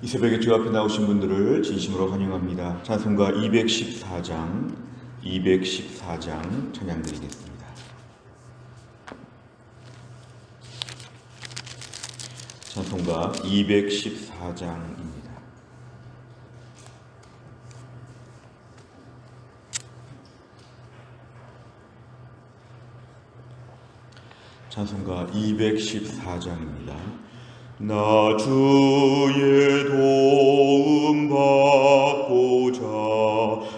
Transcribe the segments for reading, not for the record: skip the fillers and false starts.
이 새벽에 주 앞에 나오신 분들을 진심으로 환영합니다. 찬송가 214장 찬양 드리겠습니다. 찬송가 214장입니다. 찬송가 214장입니다. 나 주의 도움 받고자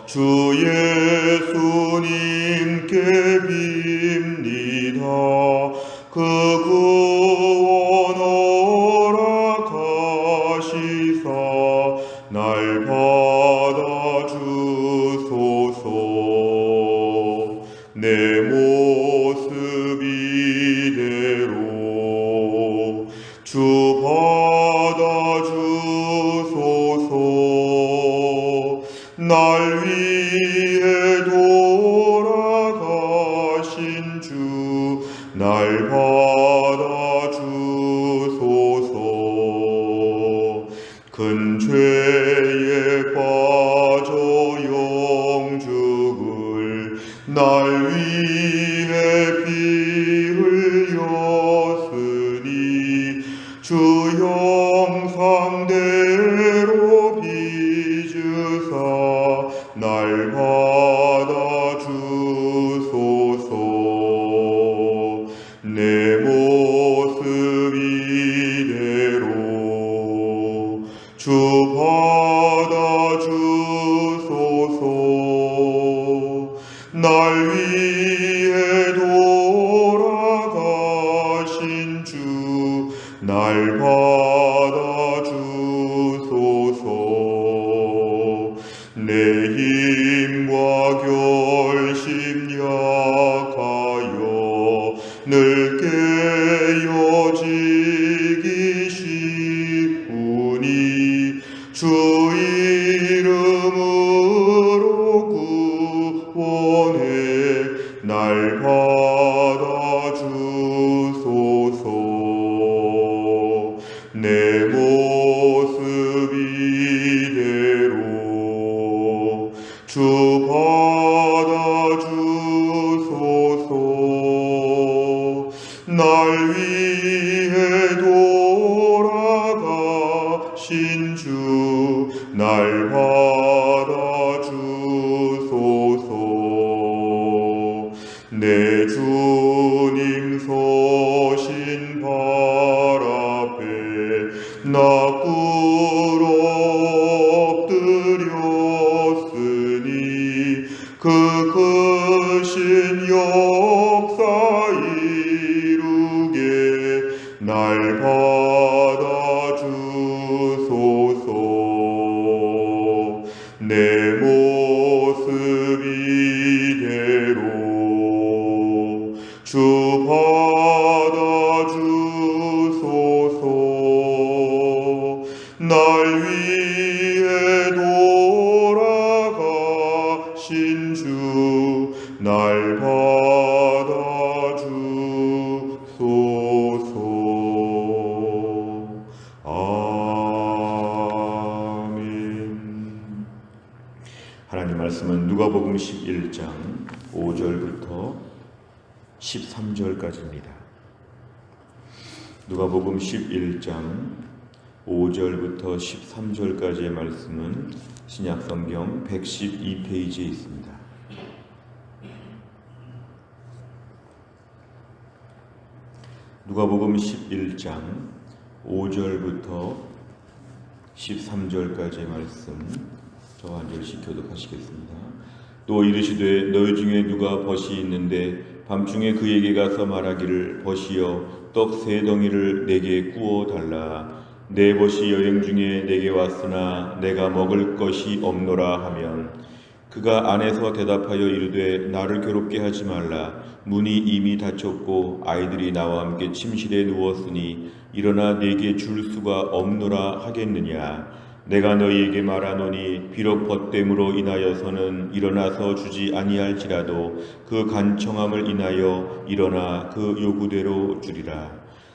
주 예수님께 빕니다. 그 구원 허락하시사 날 받아주소서. 내 모습 이대로 주 받아주소서. 날 위해 돌아가신 주 날 받아주소서. 큰 죄에 빠져 영죽을 날 위해 피 흘렸으니 주 형상대로 빚으사 날 받아주소서. 내 모습 이대로 주 받아주소서. 날 위해 돌아가신 주 날 받아주소서. 내 힘과 결심 약하여 늘 깨어지기 쉽으니 주 이름으로 구원해 날 받아주소서. 내 모습 이대로 주 받아주소서. 날 위해 돌아가신 주 날 받아주소서. 내 주님 서신 발 앞에 나 꿇어 엎드렸으니 그 크신 역사 이루게 날 받아주소서. 내 모습 이대로 주 받아주소서. 날 위해 돌아가신 주 날 받아주소서. 아멘. 하나님 말씀은 누가복음 11장 5절부터 13절까지입니다. 누가복음 11장 5절부터 13절까지의 말씀은 신약성경 112페이지에 있습니다. 누가복음 11장 5절부터 13절까지의 말씀 저와 한 절씩 교독하시겠습니다. 또 이르시되 너희 중에 누가 벗이 있는데 밤중에 그에게 가서 말하기를 벗이여 떡 3덩이를 내게 구워 달라. 내 벗이 여행 중에 내게 왔으나 내가 먹을 것이 없노라 하면 그가 안에서 대답하여 이르되 나를 괴롭게 하지 말라. 문이 이미 닫혔고 아이들이 나와 함께 침실에 누웠으니 일어나 내게 줄 수가 없노라 하겠느냐. 내가 너희에게 말하노니 비록 벗됨으로 인하여서는 일어나서 주지 아니할지라도 그 간청함을 인하여 일어나 그 요구대로 주리라.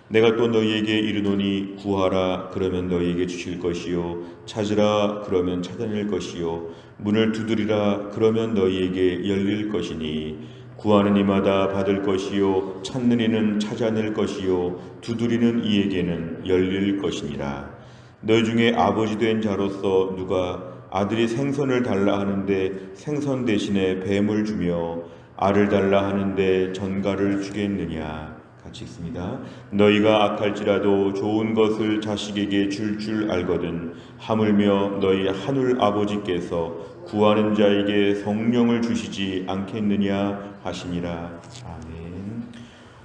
내가 또 너희에게 이르노니 구하라 그러면 너희에게 주실 것이요 찾으라 그러면 찾아낼 것이요 문을 두드리라 그러면 너희에게 열릴 것이니 구하는 이마다 받을 것이요 찾는 이는 찾아낼 것이요 두드리는 이에게는 열릴 것이니라. 너희 중에 아버지 된 자로서 누가 아들이 생선을 달라 하는데 생선 대신에 뱀을 주며 알을 달라 하는데 전갈을 주겠느냐. 같이 읽습니다. 너희가 악할지라도 좋은 것을 자식에게 줄 알거든 하물며 너희 하늘 아버지께서 구하는 자에게 성령을 주시지 않겠느냐 하시니라. 아멘.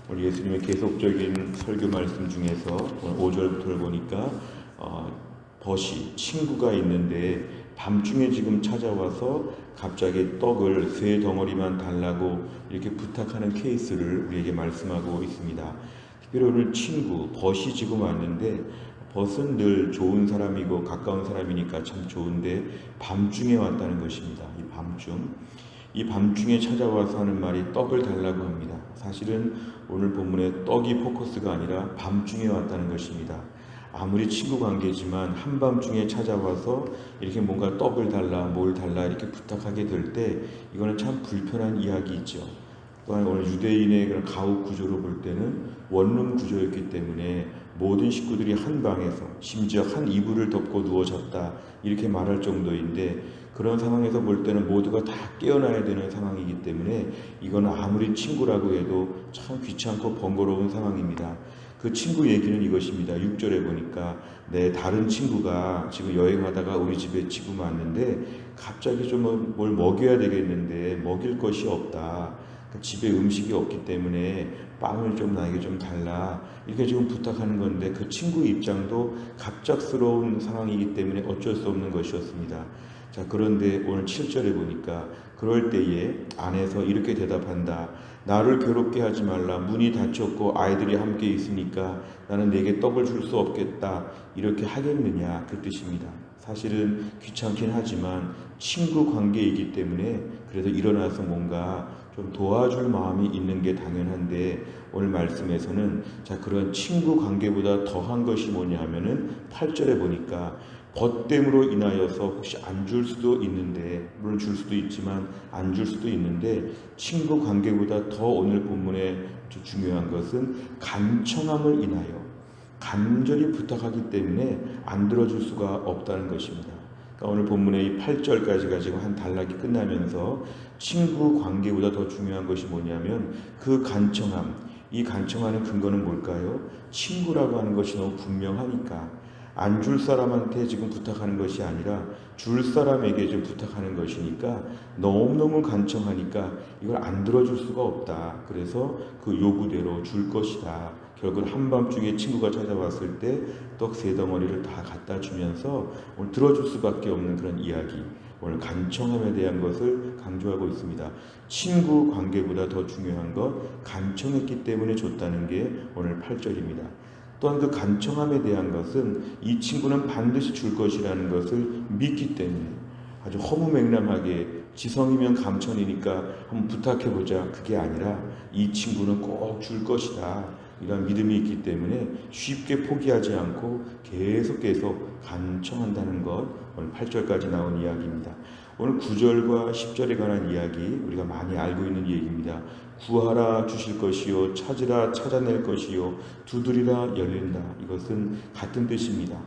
우리 예수님의 계속적인 설교 말씀 중에서 5절부터를 보니까 벗이 친구가 있는데 밤중에 지금 찾아와서 갑자기 떡을 3덩어리만 달라고 이렇게 부탁하는 케이스를 우리에게 말씀하고 있습니다. 특별히 오늘 친구, 벗이 지금 왔는데 벗은 늘 좋은 사람이고 가까운 사람이니까 참 좋은데 밤중에 왔다는 것입니다. 이 밤중에 찾아와서 하는 말이 떡을 달라고 합니다. 사실은 오늘 본문에 떡이 포커스가 아니라 밤중에 왔다는 것입니다. 아무리 친구 관계지만 한밤중에 찾아와서 이렇게 뭔가 떡을 달라 뭘 달라 이렇게 부탁하게 될 때 이거는 참 불편한 이야기이죠. 또한 오늘 유대인의 그런 가옥 구조로 볼 때는 원룸 구조였기 때문에 모든 식구들이 한 방에서 심지어 한 이불을 덮고 누워 잤다 이렇게 말할 정도인데 그런 상황에서 볼 때는 모두가 다 깨어나야 되는 상황이기 때문에 이건 아무리 친구라고 해도 참 귀찮고 번거로운 상황입니다. 그 친구 얘기는 이것입니다. 6절에 보니까 내 다른 친구가 지금 여행하다가 우리 집에 지금 왔는데 갑자기 좀 뭘 먹여야 되겠는데 먹일 것이 없다. 집에 음식이 없기 때문에 빵을 좀 나에게 좀 달라. 이렇게 지금 부탁하는 건데 그 친구 입장도 갑작스러운 상황이기 때문에 어쩔 수 없는 것이었습니다. 자, 그런데 오늘 7절에 보니까 그럴 때에 안에서 이렇게 대답한다. 나를 괴롭게 하지 말라. 문이 닫혔고 아이들이 함께 있으니까 나는 내게 떡을 줄 수 없겠다. 이렇게 하겠느냐 그 뜻입니다. 사실은 귀찮긴 하지만 친구 관계이기 때문에 그래서 일어나서 뭔가 좀 도와줄 마음이 있는 게 당연한데 오늘 말씀에서는 자 그런 친구 관계보다 더한 것이 뭐냐 하면은 8절에 보니까 벗됨으로 인하여서 혹시 안 줄 수도 있는데 물론 줄 수도 있지만 안 줄 수도 있는데 친구 관계보다 더 오늘 본문에 중요한 것은 간청함을 인하여 간절히 부탁하기 때문에 안 들어줄 수가 없다는 것입니다. 그러니까 오늘 본문의 이 8절까지가 지금 한 단락이 끝나면서 친구 관계보다 더 중요한 것이 뭐냐면 그 간청함, 이 간청하는 근거는 뭘까요? 친구라고 하는 것이 너무 분명하니까 안 줄 사람한테 지금 부탁하는 것이 아니라 줄 사람에게 좀 부탁하는 것이니까 너무너무 간청하니까 이걸 안 들어줄 수가 없다. 그래서 그 요구대로 줄 것이다. 결국 한밤중에 친구가 찾아왔을 때 떡 3덩어리를 다 갖다 주면서 오늘 들어줄 수밖에 없는 그런 이야기, 오늘 간청함에 대한 것을 강조하고 있습니다. 친구 관계보다 더 중요한 것 간청했기 때문에 줬다는 게 오늘 8절입니다. 또한 그 간청함에 대한 것은 이 친구는 반드시 줄 것이라는 것을 믿기 때문에 아주 허무맹랑하게 지성이면 감천이니까 한번 부탁해보자 그게 아니라 이 친구는 꼭 줄 것이다 이런 믿음이 있기 때문에 쉽게 포기하지 않고 계속 간청한다는 것 오늘 8절까지 나온 이야기입니다. 오늘 9절과 10절에 관한 이야기 우리가 많이 알고 있는 얘기입니다. 구하라 주실 것이요 찾으라 찾아낼 것이요 두드리라 열린다. 이것은 같은 뜻입니다.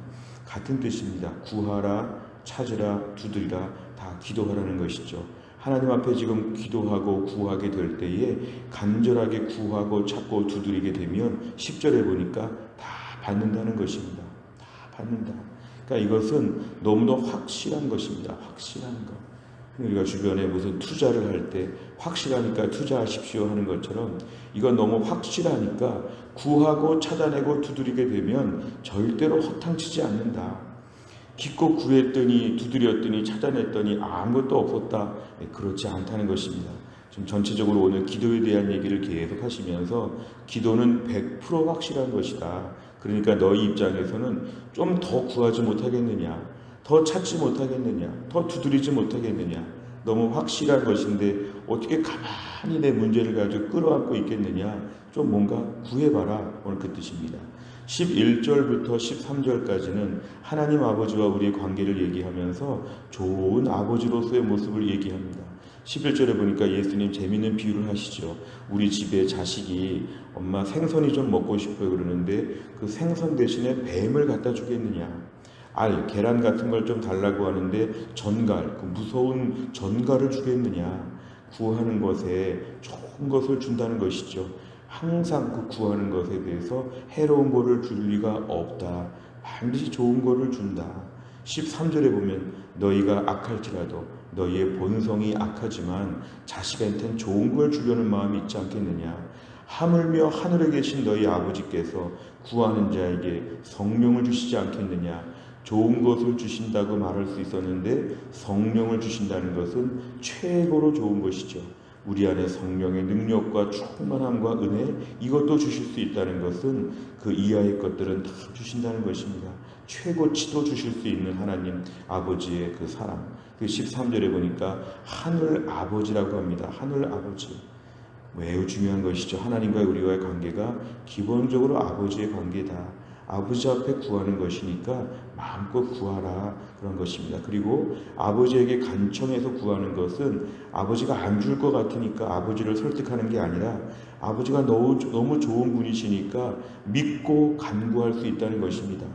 구하라 찾으라 두드리라 다 기도하라는 것이죠. 하나님 앞에 지금 기도하고 구하게 될 때에 간절하게 구하고 찾고 두드리게 되면 10절에 보니까 다 받는다는 것입니다. 다 받는다. 그러니까 이것은 너무도 확실한 것입니다. 확실한 것. 우리가 주변에 무슨 투자를 할 때 확실하니까 투자하십시오 하는 것처럼 이건 너무 확실하니까 구하고 찾아내고 두드리게 되면 절대로 허탕치지 않는다. 기껏 구했더니 두드렸더니 찾아냈더니 아무것도 없었다. 그렇지 않다는 것입니다. 지금 전체적으로 오늘 기도에 대한 얘기를 계속 하시면서 기도는 100% 확실한 것이다. 그러니까 너희 입장에서는 좀 더 구하지 못하겠느냐, 더 찾지 못하겠느냐, 더 두드리지 못하겠느냐. 너무 확실한 것인데 어떻게 가만히 내 문제를 가지고 끌어안고 있겠느냐. 좀 뭔가 구해봐라. 오늘 그 뜻입니다. 11절부터 13절까지는 하나님 아버지와 우리의 관계를 얘기하면서 좋은 아버지로서의 모습을 얘기합니다. 11절에 보니까 예수님 재미있는 비유를 하시죠. 우리 집에 자식이 엄마 생선이 좀 먹고 싶어요 그러는데 그 생선 대신에 뱀을 갖다 주겠느냐. 계란 같은 걸 좀 달라고 하는데 전갈, 그 무서운 전갈을 주겠느냐. 구하는 것에 좋은 것을 준다는 것이죠. 항상 그 구하는 것에 대해서 해로운 것을 줄 리가 없다. 반드시 좋은 것을 준다. 13절에 보면 너희가 악할지라도 너희의 본성이 악하지만 자식한테는 좋은 걸 주려는 마음이 있지 않겠느냐. 하물며 하늘에 계신 너희 아버지께서 구하는 자에게 성령을 주시지 않겠느냐. 좋은 것을 주신다고 말할 수 있었는데 성령을 주신다는 것은 최고로 좋은 것이죠. 우리 안에 성령의 능력과 충만함과 은혜, 이것도 주실 수 있다는 것은 그 이하의 것들은 다 주신다는 것입니다. 최고치도 주실 수 있는 하나님 아버지의 그 사랑. 그 13절에 보니까 하늘 아버지라고 합니다. 하늘 아버지. 매우 중요한 것이죠. 하나님과의 우리와의 관계가 기본적으로 아버지의 관계다. 아버지 앞에 구하는 것이니까 마음껏 구하라, 그런 것입니다. 그리고 아버지에게 간청해서 구하는 것은 아버지가 안 줄 것 같으니까 아버지를 설득하는 게 아니라 아버지가 너무 좋은 분이시니까 믿고 간구할 수 있다는 것입니다.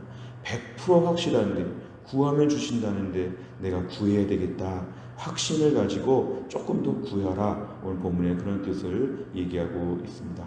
100% 확실한데 구하면 주신다는데 내가 구해야 되겠다. 확신을 가지고 조금 더 구하라. 오늘 본문에 그런 뜻을 얘기하고 있습니다.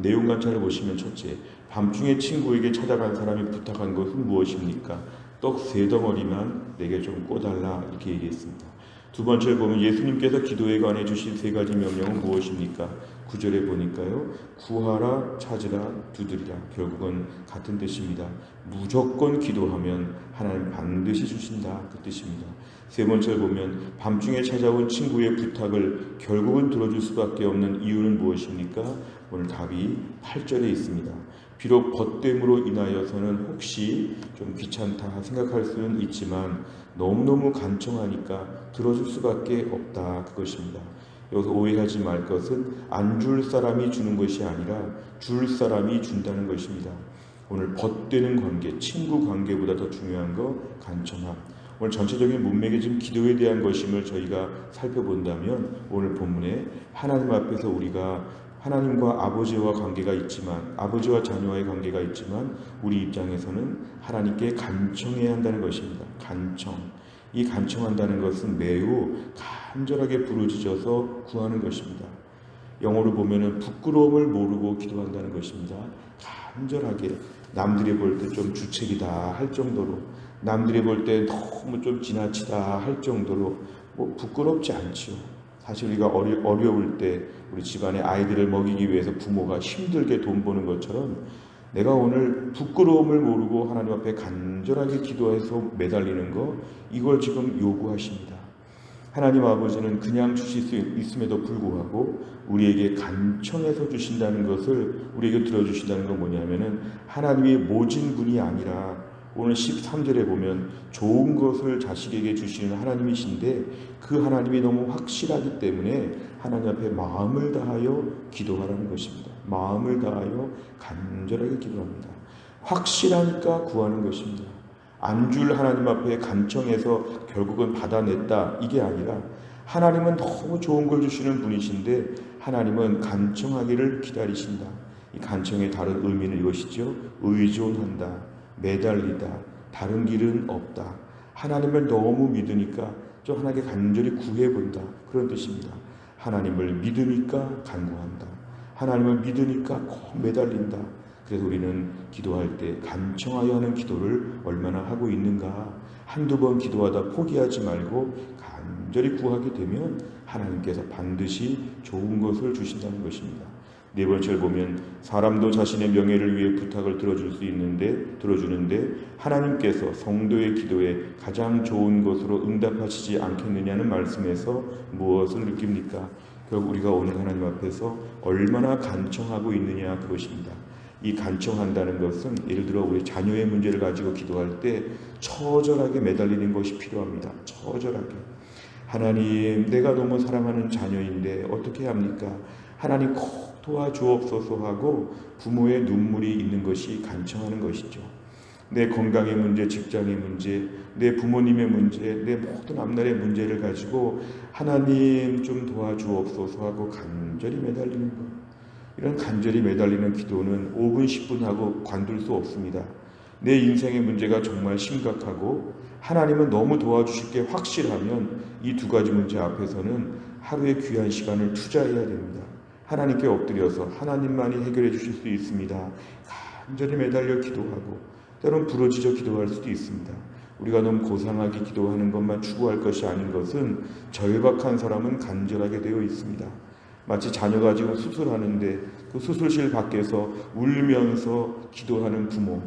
내용 관찰을 보시면 첫째, 밤중에 친구에게 찾아간 사람이 부탁한 것은 무엇입니까? 떡 3덩어리만 내게 좀 꿔달라, 이렇게 얘기했습니다. 두 번째를 보면 예수님께서 기도에 관해 주신 3가지 명령은 무엇입니까? 9절에 보니까요, 구하라, 찾으라, 두드리라. 결국은 같은 뜻입니다. 무조건 기도하면 하나님 반드시 주신다, 그 뜻입니다. 세 번째를 보면 밤중에 찾아온 친구의 부탁을 결국은 들어줄 수밖에 없는 이유는 무엇입니까? 오늘 답이 8절에 있습니다. 비록 벗됨으로 인하여서는 혹시 좀 귀찮다 생각할 수는 있지만 너무너무 간청하니까 들어줄 수밖에 없다, 그것입니다. 여기서 오해하지 말 것은 안 줄 사람이 주는 것이 아니라 줄 사람이 준다는 것입니다. 오늘 벗되는 관계, 친구 관계보다 더 중요한 거 간청함. 오늘 전체적인 문맥의 지금 기도에 대한 것임을 저희가 살펴본다면 오늘 본문에 하나님 앞에서 우리가 하나님과 아버지와 관계가 있지만, 아버지와 자녀와의 관계가 있지만 우리 입장에서는 하나님께 간청해야 한다는 것입니다. 간청. 이 간청한다는 것은 매우 간절하게 부르짖어서 구하는 것입니다. 영어로 보면은 부끄러움을 모르고 기도한다는 것입니다. 간절하게 남들이 볼 때 좀 주책이다 할 정도로, 남들이 볼 때 너무 좀 지나치다 할 정도로 부끄럽지 않지요. 사실 우리가 어려울 때 우리 집안의 아이들을 먹이기 위해서 부모가 힘들게 돈 버는 것처럼 내가 오늘 부끄러움을 모르고 하나님 앞에 간절하게 기도해서 매달리는 거, 이걸 지금 요구하십니다. 하나님 아버지는 그냥 주실 수 있음에도 불구하고 우리에게 간청해서 주신다는 것을, 우리에게 들어주신다는 건 뭐냐면은 하나님이 모진 분이 아니라 오늘 13절에 보면 좋은 것을 자식에게 주시는 하나님이신데 그 하나님이 너무 확실하기 때문에 하나님 앞에 마음을 다하여 기도하라는 것입니다. 마음을 다하여 간절하게 기도합니다. 확실하니까 구하는 것입니다. 안 줄 하나님 앞에 간청해서 결국은 받아냈다, 이게 아니라 하나님은 너무 좋은 걸 주시는 분이신데 하나님은 간청하기를 기다리신다. 이 간청의 다른 의미는 이것이죠. 의존한다, 매달리다, 다른 길은 없다. 하나님을 너무 믿으니까 좀 하나님께 간절히 구해본다, 그런 뜻입니다. 하나님을 믿으니까 간구한다. 하나님을 믿으니까 꼭 매달린다. 그래서 우리는 기도할 때 간청하여 하는 기도를 얼마나 하고 있는가. 한두 번 기도하다 포기하지 말고 간절히 구하게 되면 하나님께서 반드시 좋은 것을 주신다는 것입니다. 네 번째를 보면 사람도 자신의 명예를 위해 부탁을 들어주는데 하나님께서 성도의 기도에 가장 좋은 것으로 응답하시지 않겠느냐는 말씀에서 무엇을 느낍니까? 결국 우리가 오늘 하나님 앞에서 얼마나 간청하고 있느냐, 그것입니다. 이 간청한다는 것은 예를 들어 우리 자녀의 문제를 가지고 기도할 때 처절하게 매달리는 것이 필요합니다. 처절하게. 하나님, 내가 너무 사랑하는 자녀인데 어떻게 합니까? 하나님 꼭 도와주옵소서 하고 부모의 눈물이 있는 것이 간청하는 것이죠. 내 건강의 문제, 직장의 문제, 내 부모님의 문제, 내 모든 앞날의 문제를 가지고 하나님 좀 도와주옵소서 하고 간절히 매달리는 것. 이런 간절히 매달리는 기도는 5분, 10분 하고 관둘 수 없습니다. 내 인생의 문제가 정말 심각하고 하나님은 너무 도와주실 게 확실하면 이 두 가지 문제 앞에서는 하루의 귀한 시간을 투자해야 됩니다. 하나님께 엎드려서 하나님만이 해결해 주실 수 있습니다. 간절히 매달려 기도하고 때론 부르짖어 기도할 수도 있습니다. 우리가 너무 고상하게 기도하는 것만 추구할 것이 아닌 것은 절박한 사람은 간절하게 되어 있습니다. 마치 자녀 가지고 수술하는데 그 수술실 밖에서 울면서 기도하는 부모,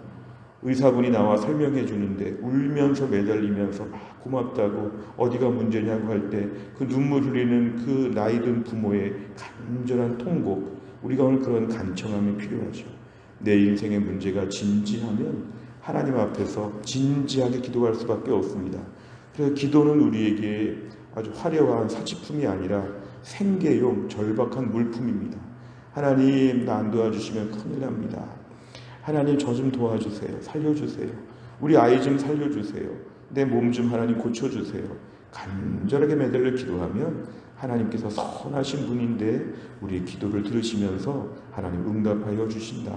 의사분이 나와 설명해 주는데 울면서 매달리면서 막 고맙다고 어디가 문제냐고 할 때 그 눈물 흘리는 그 나이든 부모의 간절한 통곡, 우리가 오늘 그런 간청함이 필요하죠. 내 인생의 문제가 진지하면 하나님 앞에서 진지하게 기도할 수밖에 없습니다. 그래서 기도는 우리에게 아주 화려한 사치품이 아니라 생계용 절박한 물품입니다. 하나님, 나 안 도와주시면 큰일 납니다. 하나님, 저 좀 도와주세요. 살려주세요. 우리 아이 좀 살려주세요. 내 몸 좀 하나님 고쳐주세요. 간절하게 매달려 기도하면 하나님께서 선하신 분인데 우리의 기도를 들으시면서 하나님 응답하여 주신다.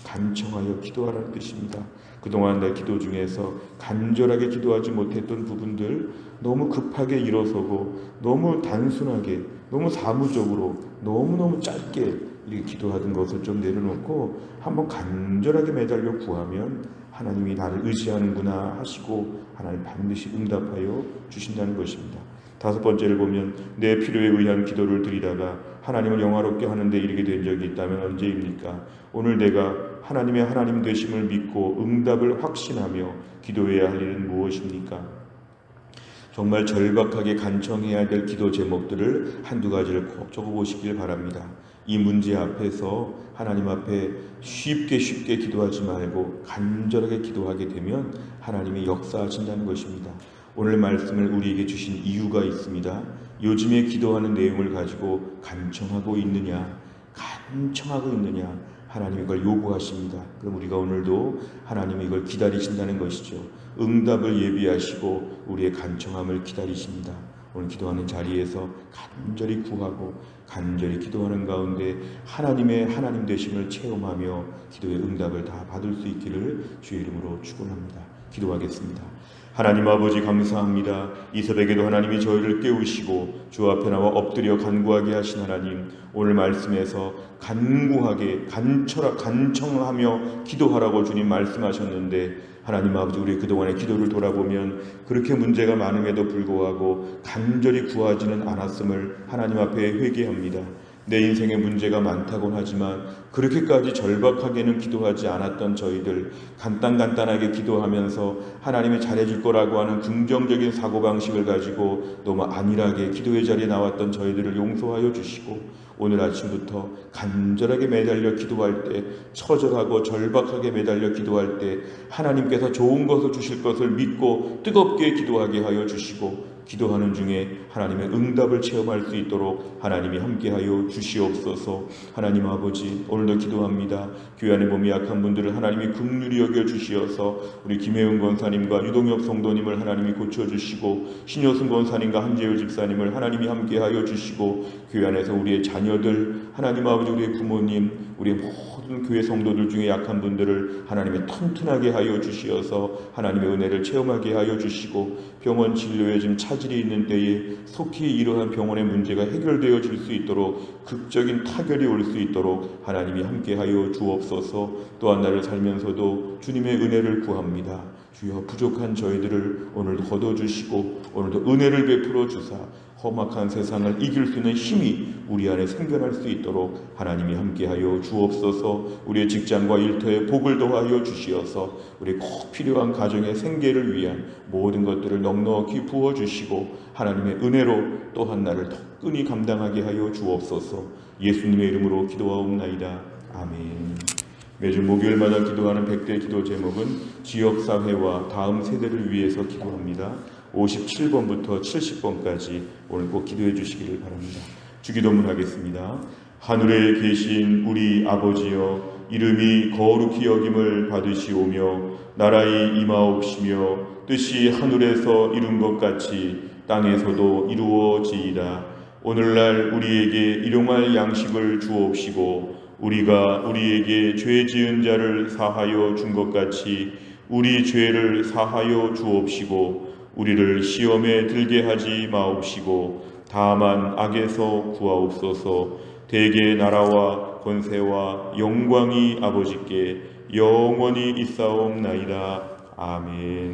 간청하여 기도하라는 뜻입니다. 그동안 내 기도 중에서 간절하게 기도하지 못했던 부분들, 너무 급하게 일어서고 너무 단순하게, 너무 사무적으로, 너무너무 짧게 이렇게 기도하던 것을 좀 내려놓고 한번 간절하게 매달려 구하면 하나님이 나를 의지하는구나 하시고 하나님 반드시 응답하여 주신다는 것입니다. 다섯 번째를 보면 내 필요에 의한 기도를 드리다가 하나님을 영화롭게 하는데 이르게 된 적이 있다면 언제입니까? 오늘 내가 하나님의 하나님 되심을 믿고 응답을 확신하며 기도해야 할 일은 무엇입니까? 정말 절박하게 간청해야 될 기도 제목들을 한두 가지를 꼭 적어보시길 바랍니다. 이 문제 앞에서 하나님 앞에 쉽게 기도하지 말고 간절하게 기도하게 되면 하나님이 역사하신다는 것입니다. 오늘 말씀을 우리에게 주신 이유가 있습니다. 요즘에 기도하는 내용을 가지고 간청하고 있느냐, 하나님이 이걸 요구하십니다. 그럼 우리가 오늘도 하나님이 이걸 기다리신다는 것이죠. 응답을 예비하시고 우리의 간청함을 기다리십니다. 오늘 기도하는 자리에서 간절히 구하고 간절히 기도하는 가운데 하나님의 하나님 되심을 체험하며 기도의 응답을 다 받을 수 있기를 주의 이름으로 축원합니다. 기도하겠습니다. 하나님 아버지, 감사합니다. 이 새벽에도 하나님이 저희를 깨우시고 주 앞에 나와 엎드려 간구하게 하신 하나님, 오늘 말씀에서 간구하게 간청하며 기도하라고 주님 말씀하셨는데, 하나님 아버지, 우리 그동안의 기도를 돌아보면 그렇게 문제가 많음에도 불구하고 간절히 구하지는 않았음을 하나님 앞에 회개합니다. 내 인생에 문제가 많다곤 하지만 그렇게까지 절박하게는 기도하지 않았던 저희들, 간단하게 기도하면서 하나님이 잘해줄 거라고 하는 긍정적인 사고방식을 가지고 너무 안일하게 기도의 자리에 나왔던 저희들을 용서하여 주시고, 오늘 아침부터 간절하게 매달려 기도할 때, 처절하고 절박하게 매달려 기도할 때 하나님께서 좋은 것을 주실 것을 믿고 뜨겁게 기도하게 하여 주시고, 기도하는 중에 하나님의 응답을 체험할 수 있도록 하나님이 함께하여 주시옵소서. 하나님 아버지, 오늘도 기도합니다. 교회 안에 몸이 약한 분들을 하나님이 긍휼히 여겨 주시어서 우리 김혜은 권사님과 유동엽 성도님을 하나님이 고쳐주시고, 신효승 권사님과 한재율 집사님을 하나님이 함께하여 주시고, 교회 안에서 우리의 자녀들, 하나님 아버지, 우리의 부모님, 우리의 모든 교회 성도들 중에 약한 분들을 하나님이 튼튼하게 하여 주시어서 하나님의 은혜를 체험하게 하여 주시고, 병원 진료에 지금 차질이 있는 때에 속히 이러한 병원의 문제가 해결되어질 수 있도록, 극적인 타결이 올 수 있도록 하나님이 함께하여 주옵소서. 또한 나를 살면서도 주님의 은혜를 구합니다. 주여, 부족한 저희들을 오늘도 거둬주시고 오늘도 은혜를 베풀어 주사 험악한 세상을 이길 수 있는 힘이 우리 안에 생겨날 수 있도록 하나님이 함께하여 주옵소서. 우리의 직장과 일터에 복을 더하여 주시어서 우리 꼭 필요한 가정의 생계를 위한 모든 것들을 넉넉히 부어주시고 하나님의 은혜로 또한 나를 더 끈히 감당하게 하여 주옵소서. 예수님의 이름으로 기도하옵나이다. 아멘. 매주 목요일마다 기도하는 100대 기도 제목은 지역사회와 다음 세대를 위해서 기도합니다. 57번부터 70번까지 오늘 꼭 기도해 주시기를 바랍니다. 주기도문 하겠습니다. 하늘에 계신 우리 아버지여, 이름이 거룩히 여김을 받으시오며 나라의 임하옵시며 뜻이 하늘에서 이룬 것 같이 땅에서도 이루어지이다. 오늘날 우리에게 일용할 양식을 주옵시고 우리가 우리에게 죄 지은 자를 사하여 준 것 같이 우리 죄를 사하여 주옵시고 우리를 시험에 들게 하지 마옵시고 다만 악에서 구하옵소서. 대개 나라와 권세와 영광이 아버지께 영원히 있사옵나이다. 아멘.